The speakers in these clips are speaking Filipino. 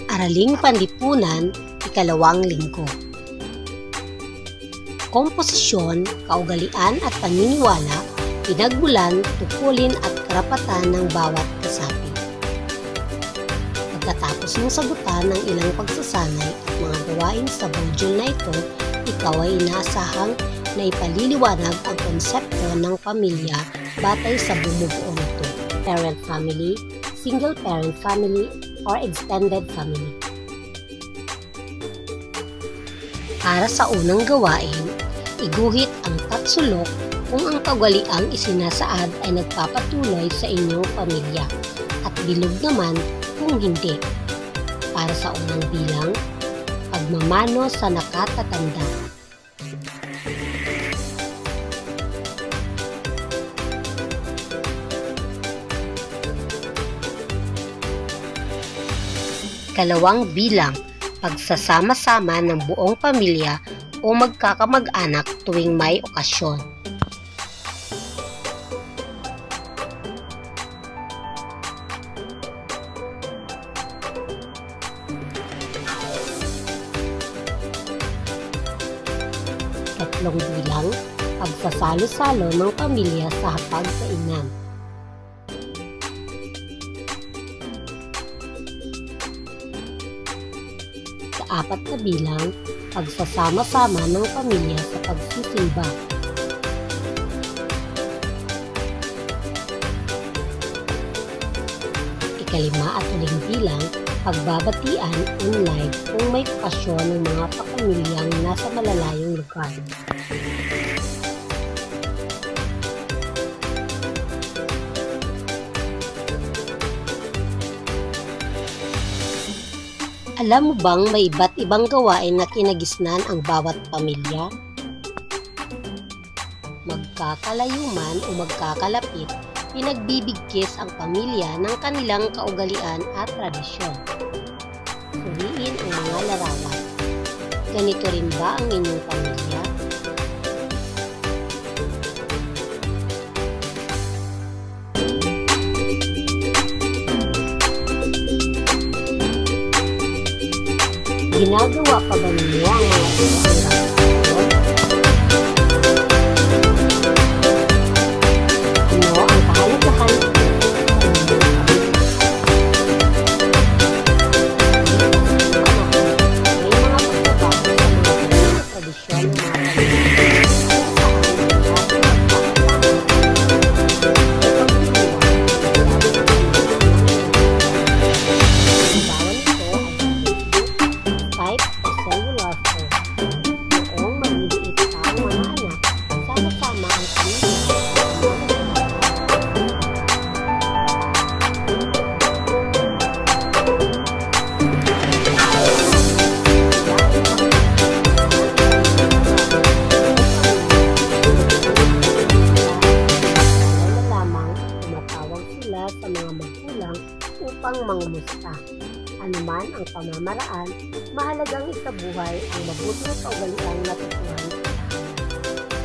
Araling Panlipunan, ikalawang linggo. Komposisyon, kaugalian at paniniwala, pinagmulan, tungkulin at karapatan ng bawat kasapi. Pagkatapos ng sagutan ng ilang pagsasanay at mga gawain sa module na ito, ikaw ay inaasahang na ipaliliwanag ang konsepto ng pamilya batay sa bumubuo nito: parent family, single parent family, or extended family. Para sa unang gawain, iguhit ang tatsulok kung ang kaugaliang isinasaad ay nagpapatuloy sa inyong pamilya at bilog naman kung hindi. Para sa unang bilang, pagmamano sa nakatatanda. Ikalawang bilang, pagsasama-sama ng buong pamilya o magkakamag-anak tuwing may okasyon. Ikatlong bilang, pagsasalo-salo ng pamilya sa hapag-kainan. Apat na bilang, pagsasama-sama ng pamilya sa pagsisimba. Ikalima at huling bilang, pagbabatian online kung may okasyon ng mga kapamilyang nasa malalayong lugar. Alam mo bang may iba't ibang gawain na kinagisnan ang bawat pamilya? Magkakalayo man o magkakalapit, pinagbibigkis ang pamilya ng kanilang kaugalian at tradisyon. Suriin ang mga larawan. Ganito rin ba ang inyong pamilya? Ginagawa pa ba ninyo ang mga pagkakas? Ano ang kahalagahan ng may mga pagbabago sa mga tradisyon ng mga sa mga magulang upang mangumusta. Anuman ang pamamaraan, mahalagang isabuhay ang mabuting kaugaliang natutuhan sa tahanan.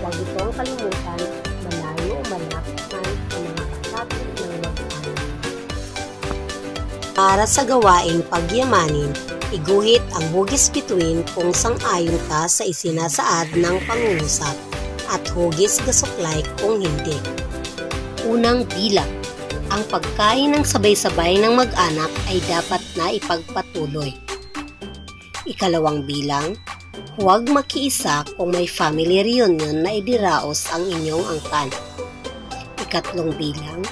Huwag itong kalimutan, malayo o malapit man sa mga kasapi ng mag-anak. Para sa gawaing pagyamanin, iguhit ang hugis bituin kung sang-ayon ka sa isinasaad ng pangungusap at hugis gasuklay kung hindi. Unang bilang, ang pagkain ng sabay-sabay ng mag-anak ay dapat na ipagpatuloy. Ikalawang bilang, huwag makiisa kung may family reunion na idiraos ang inyong angkan. Ikatlong bilang,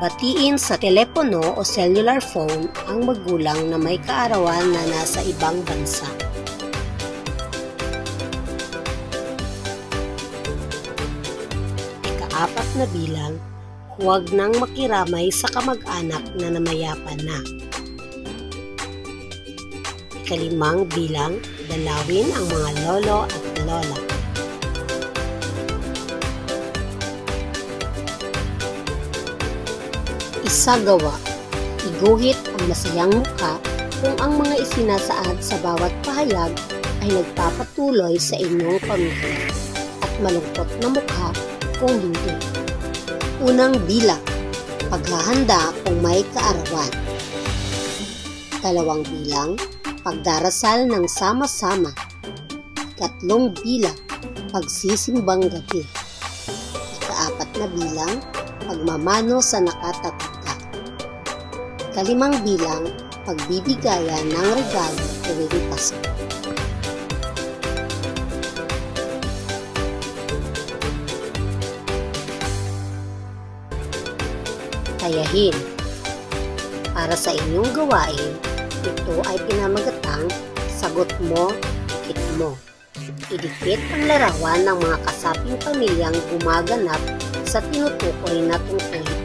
batiin sa telepono o cellular phone ang magulang na may kaarawan na nasa ibang bansa. Ikaapat na bilang, huwag nang makiramay sa kamag-anak na namayapan na. Ikalimang bilang, dalawin ang mga lolo at lola. Isagawa, iguhit ang masayang mukha kung ang mga isinasaad sa bawat pahayag ay nagpapatuloy sa inyong pamilya at malungkot na mukha kung hindi. Unang bilang, paghahanda kung may kaarawan. 2 bilang, pagdarasal ng sama-sama. 3 bilang, pagsisimbang gabi. 4 na bilang, pagmamano sa nakatatanda. 5 bilang, pagbibigayan ng regalo tuwing Pasko. Tayahin. Para sa inyong gawain, ito ay pinamagatang sagot mo, dikit mo. Idikit ang larawan ng mga kasaping pamilyang gumaganap sa tinutukoy na tungkol